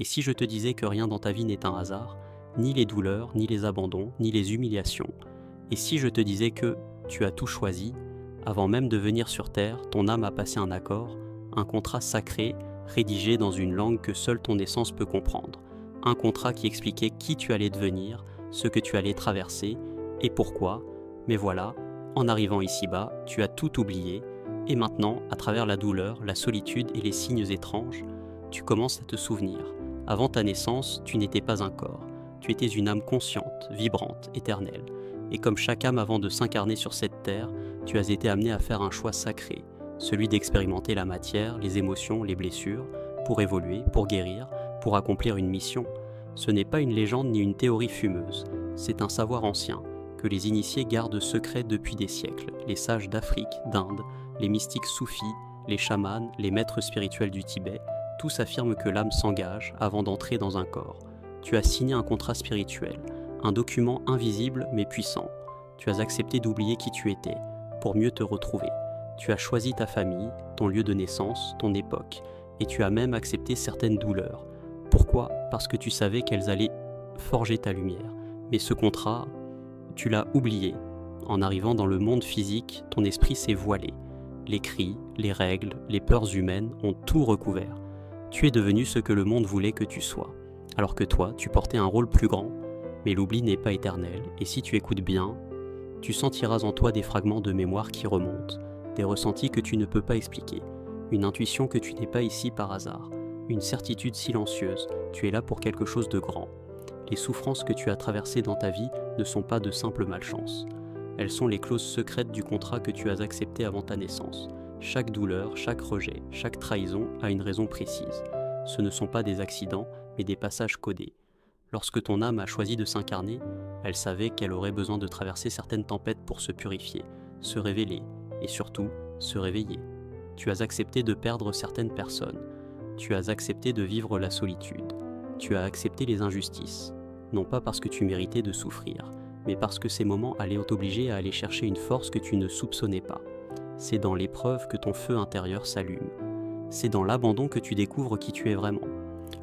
Et si je te disais que rien dans ta vie n'est un hasard, ni les douleurs, ni les abandons, ni les humiliations? Et si je te disais que tu as tout choisi, avant même de venir sur Terre, ton âme a passé un accord, un contrat sacré, rédigé dans une langue que seule ton essence peut comprendre, un contrat qui expliquait qui tu allais devenir, ce que tu allais traverser, et pourquoi, mais voilà, en arrivant ici-bas, tu as tout oublié, et maintenant, à travers la douleur, la solitude et les signes étranges, tu commences à te souvenir. Avant ta naissance, tu n'étais pas un corps, tu étais une âme consciente, vibrante, éternelle. Et comme chaque âme avant de s'incarner sur cette terre, tu as été amené à faire un choix sacré, celui d'expérimenter la matière, les émotions, les blessures, pour évoluer, pour guérir, pour accomplir une mission. Ce n'est pas une légende ni une théorie fumeuse, c'est un savoir ancien, que les initiés gardent secret depuis des siècles, les sages d'Afrique, d'Inde, les mystiques soufis, les chamans, les maîtres spirituels du Tibet, tous affirment que l'âme s'engage avant d'entrer dans un corps. Tu as signé un contrat spirituel, un document invisible mais puissant. Tu as accepté d'oublier qui tu étais, pour mieux te retrouver. Tu as choisi ta famille, ton lieu de naissance, ton époque, et tu as même accepté certaines douleurs. Pourquoi? Parce que tu savais qu'elles allaient forger ta lumière. Mais ce contrat, tu l'as oublié. En arrivant dans le monde physique, ton esprit s'est voilé. Les cris, les règles, les peurs humaines ont tout recouvert. Tu es devenu ce que le monde voulait que tu sois. Alors que toi, tu portais un rôle plus grand. Mais l'oubli n'est pas éternel, et si tu écoutes bien, tu sentiras en toi des fragments de mémoire qui remontent, des ressentis que tu ne peux pas expliquer, une intuition que tu n'es pas ici par hasard, une certitude silencieuse, tu es là pour quelque chose de grand. Les souffrances que tu as traversées dans ta vie ne sont pas de simples malchances. Elles sont les clauses secrètes du contrat que tu as accepté avant ta naissance. Chaque douleur, chaque rejet, chaque trahison a une raison précise. Ce ne sont pas des accidents, mais des passages codés. Lorsque ton âme a choisi de s'incarner, elle savait qu'elle aurait besoin de traverser certaines tempêtes pour se purifier, se révéler, et surtout, se réveiller. Tu as accepté de perdre certaines personnes. Tu as accepté de vivre la solitude. Tu as accepté les injustices. Non pas parce que tu méritais de souffrir, mais parce que ces moments allaient t'obliger à aller chercher une force que tu ne soupçonnais pas. C'est dans l'épreuve que ton feu intérieur s'allume. C'est dans l'abandon que tu découvres qui tu es vraiment.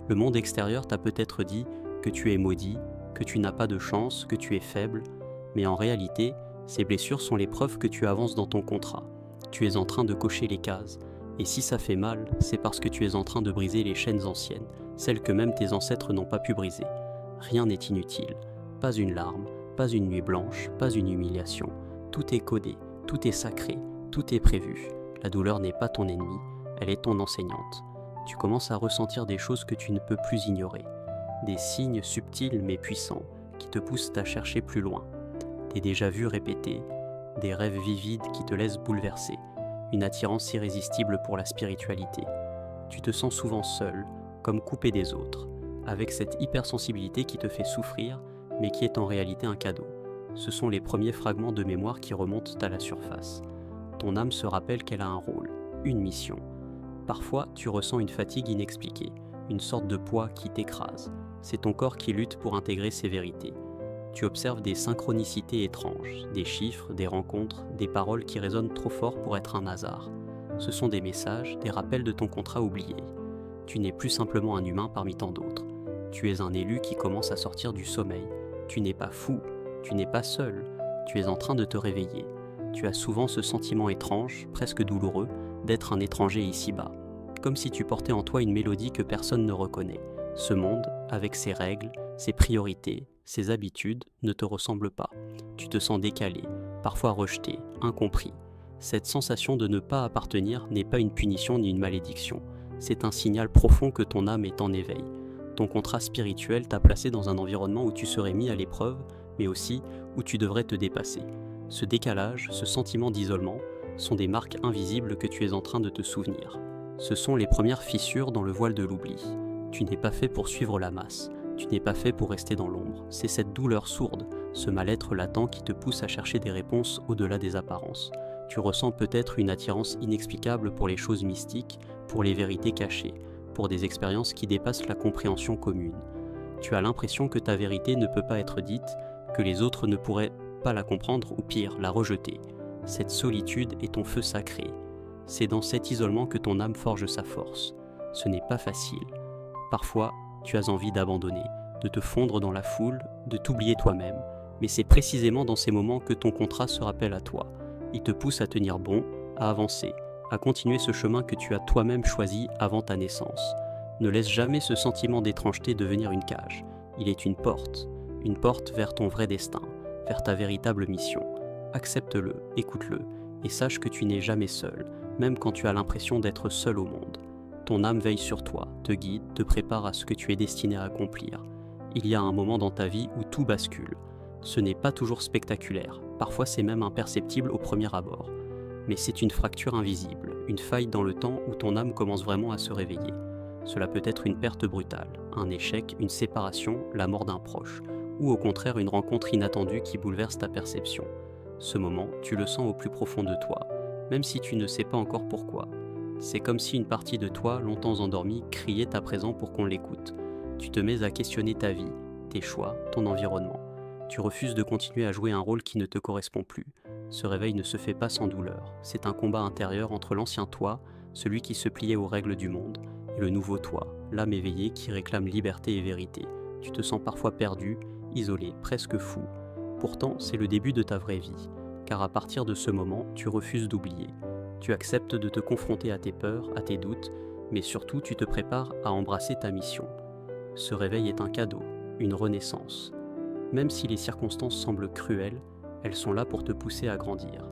Le monde extérieur t'a peut-être dit que tu es maudit, que tu n'as pas de chance, que tu es faible, mais en réalité, ces blessures sont les preuves que tu avances dans ton contrat. Tu es en train de cocher les cases, et si ça fait mal, c'est parce que tu es en train de briser les chaînes anciennes, celles que même tes ancêtres n'ont pas pu briser. Rien n'est inutile, pas une larme, pas une nuit blanche, pas une humiliation. Tout est codé, tout est sacré, tout est prévu. La douleur n'est pas ton ennemi, elle est ton enseignante. Tu commences à ressentir des choses que tu ne peux plus ignorer. Des signes subtils mais puissants qui te poussent à chercher plus loin. Des déjà-vus répétés, des rêves vivides qui te laissent bouleverser, une attirance irrésistible pour la spiritualité. Tu te sens souvent seul, comme coupé des autres, avec cette hypersensibilité qui te fait souffrir, mais qui est en réalité un cadeau. Ce sont les premiers fragments de mémoire qui remontent à la surface. Ton âme se rappelle qu'elle a un rôle, une mission. Parfois, tu ressens une fatigue inexpliquée, une sorte de poids qui t'écrase. C'est ton corps qui lutte pour intégrer ces vérités. Tu observes des synchronicités étranges, des chiffres, des rencontres, des paroles qui résonnent trop fort pour être un hasard. Ce sont des messages, des rappels de ton contrat oublié. Tu n'es plus simplement un humain parmi tant d'autres. Tu es un élu qui commence à sortir du sommeil. Tu n'es pas fou, tu n'es pas seul, tu es en train de te réveiller. Tu as souvent ce sentiment étrange, presque douloureux, d'être un étranger ici-bas. Comme si tu portais en toi une mélodie que personne ne reconnaît. Ce monde, avec ses règles, ses priorités, ses habitudes, ne te ressemble pas. Tu te sens décalé, parfois rejeté, incompris. Cette sensation de ne pas appartenir n'est pas une punition ni une malédiction. C'est un signal profond que ton âme est en éveil. Ton contrat spirituel t'a placé dans un environnement où tu serais mis à l'épreuve, mais aussi où tu devrais te dépasser. Ce décalage, ce sentiment d'isolement, sont des marques invisibles que tu es en train de te souvenir. Ce sont les premières fissures dans le voile de l'oubli. Tu n'es pas fait pour suivre la masse, tu n'es pas fait pour rester dans l'ombre. C'est cette douleur sourde, ce mal-être latent qui te pousse à chercher des réponses au-delà des apparences. Tu ressens peut-être une attirance inexplicable pour les choses mystiques, pour les vérités cachées, pour des expériences qui dépassent la compréhension commune. Tu as l'impression que ta vérité ne peut pas être dite, que les autres ne pourraient pas la comprendre ou pire, la rejeter. Cette solitude est ton feu sacré. C'est dans cet isolement que ton âme forge sa force. Ce n'est pas facile. Parfois, Tu as envie d'abandonner, de te fondre dans la foule, de t'oublier toi-même, mais c'est précisément dans ces moments que ton contrat se rappelle à toi. Il te pousse à tenir bon, à avancer, à continuer ce chemin que tu as toi-même choisi avant ta naissance. Ne laisse jamais ce sentiment d'étrangeté devenir une cage. Il est une porte vers ton vrai destin, vers ta véritable mission. Accepte-le, écoute-le, et sache que tu n'es jamais seul, même quand tu as l'impression d'être seul au monde. Ton âme veille sur toi, te guide, te prépare à ce que tu es destiné à accomplir. Il y a un moment dans ta vie où tout bascule. Ce n'est pas toujours spectaculaire, parfois c'est même imperceptible au premier abord. Mais c'est une fracture invisible, une faille dans le temps où ton âme commence vraiment à se réveiller. Cela peut être une perte brutale, un échec, une séparation, la mort d'un proche, ou au contraire une rencontre inattendue qui bouleverse ta perception. Ce moment, tu le sens au plus profond de toi, même si tu ne sais pas encore pourquoi. C'est comme si une partie de toi, longtemps endormie, criait à présent pour qu'on l'écoute. Tu te mets à questionner ta vie, tes choix, ton environnement. Tu refuses de continuer à jouer un rôle qui ne te correspond plus. Ce réveil ne se fait pas sans douleur. C'est un combat intérieur entre l'ancien toi, celui qui se pliait aux règles du monde, et le nouveau toi, l'âme éveillée qui réclame liberté et vérité. Tu te sens parfois perdu, isolé, presque fou. Pourtant, c'est le début de ta vraie vie, car à partir de ce moment, tu refuses d'oublier. Tu acceptes de te confronter à tes peurs, à tes doutes, mais surtout tu te prépares à embrasser ta mission. Ce réveil est un cadeau, une renaissance. Même si les circonstances semblent cruelles, elles sont là pour te pousser à grandir.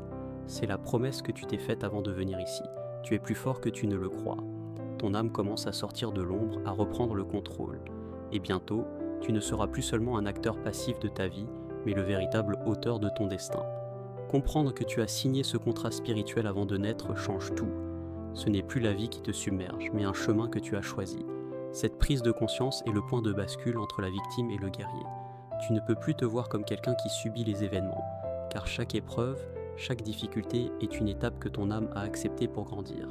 C'est la promesse que tu t'es faite avant de venir ici. Tu es plus fort que tu ne le crois. Ton âme commence à sortir de l'ombre, à reprendre le contrôle. Et bientôt, tu ne seras plus seulement un acteur passif de ta vie, mais le véritable auteur de ton destin. Comprendre que tu as signé ce contrat spirituel avant de naître change tout. Ce n'est plus la vie qui te submerge, mais un chemin que tu as choisi. Cette prise de conscience est le point de bascule entre la victime et le guerrier. Tu ne peux plus te voir comme quelqu'un qui subit les événements, car chaque épreuve, chaque difficulté est une étape que ton âme a acceptée pour grandir.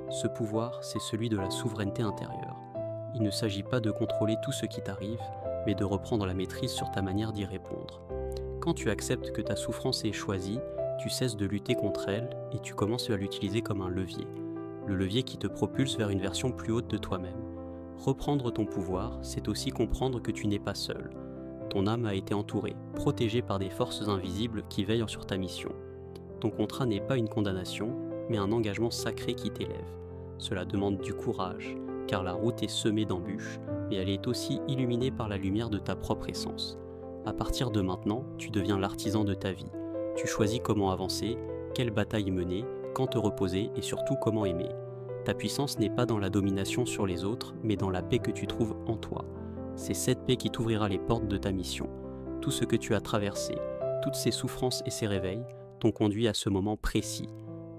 Ce pouvoir, c'est celui de la souveraineté intérieure. Il ne s'agit pas de contrôler tout ce qui t'arrive, mais de reprendre la maîtrise sur ta manière d'y répondre. Quand tu acceptes que ta souffrance est choisie, tu cesses de lutter contre elle et tu commences à l'utiliser comme un levier. Le levier qui te propulse vers une version plus haute de toi-même. Reprendre ton pouvoir, c'est aussi comprendre que tu n'es pas seul. Ton âme a été entourée, protégée par des forces invisibles qui veillent sur ta mission. Ton contrat n'est pas une condamnation, mais un engagement sacré qui t'élève. Cela demande du courage, car la route est semée d'embûches, mais elle est aussi illuminée par la lumière de ta propre essence. À partir de maintenant, tu deviens l'artisan de ta vie. Tu choisis comment avancer, quelle bataille mener, quand te reposer et surtout comment aimer. Ta puissance n'est pas dans la domination sur les autres, mais dans la paix que tu trouves en toi. C'est cette paix qui t'ouvrira les portes de ta mission. Tout ce que tu as traversé, toutes ces souffrances et ces réveils, t'ont conduit à ce moment précis.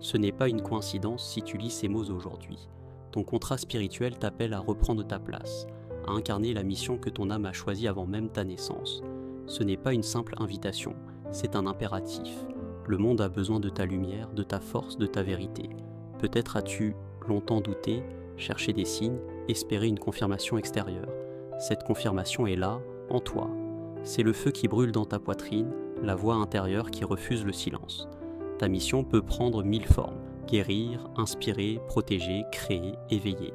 Ce n'est pas une coïncidence si tu lis ces mots aujourd'hui. Ton contrat spirituel t'appelle à reprendre ta place, à incarner la mission que ton âme a choisie avant même ta naissance. Ce n'est pas une simple invitation, c'est un impératif. Le monde a besoin de ta lumière, de ta force, de ta vérité. Peut-être as-tu longtemps douté, cherché des signes, espéré une confirmation extérieure. Cette confirmation est là, en toi. C'est le feu qui brûle dans ta poitrine, la voix intérieure qui refuse le silence. Ta mission peut prendre 1000 formes, guérir, inspirer, protéger, créer, éveiller.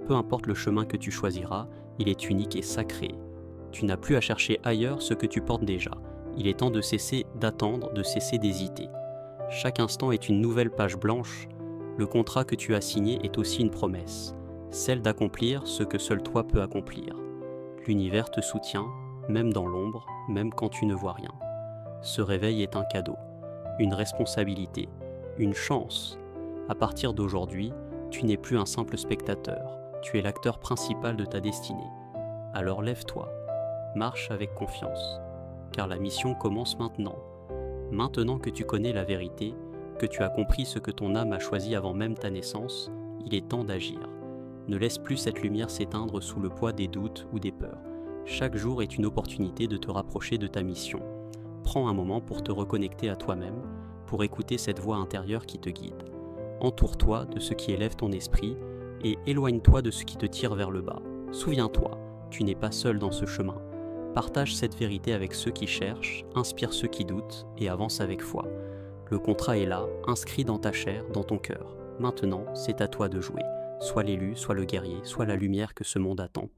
Peu importe le chemin que tu choisiras, il est unique et sacré. Tu n'as plus à chercher ailleurs ce que tu portes déjà. Il est temps de cesser d'attendre, de cesser d'hésiter. Chaque instant est une nouvelle page blanche. Le contrat que tu as signé est aussi une promesse, celle d'accomplir ce que seul toi peux accomplir. L'univers te soutient, même dans l'ombre, même quand tu ne vois rien. Ce réveil est un cadeau, une responsabilité, une chance. À partir d'aujourd'hui, tu n'es plus un simple spectateur, tu es l'acteur principal de ta destinée. Alors lève-toi, marche avec confiance, car la mission commence maintenant. Maintenant que tu connais la vérité, que tu as compris ce que ton âme a choisi avant même ta naissance, il est temps d'agir. Ne laisse plus cette lumière s'éteindre sous le poids des doutes ou des peurs. Chaque jour est une opportunité de te rapprocher de ta mission. Prends un moment pour te reconnecter à toi-même, pour écouter cette voix intérieure qui te guide. Entoure-toi de ce qui élève ton esprit et éloigne-toi de ce qui te tire vers le bas. Souviens-toi, tu n'es pas seul dans ce chemin. Partage cette vérité avec ceux qui cherchent, inspire ceux qui doutent et avance avec foi. Le contrat est là, inscrit dans ta chair, dans ton cœur. Maintenant, c'est à toi de jouer. Sois l'élu, sois le guerrier, sois la lumière que ce monde attend.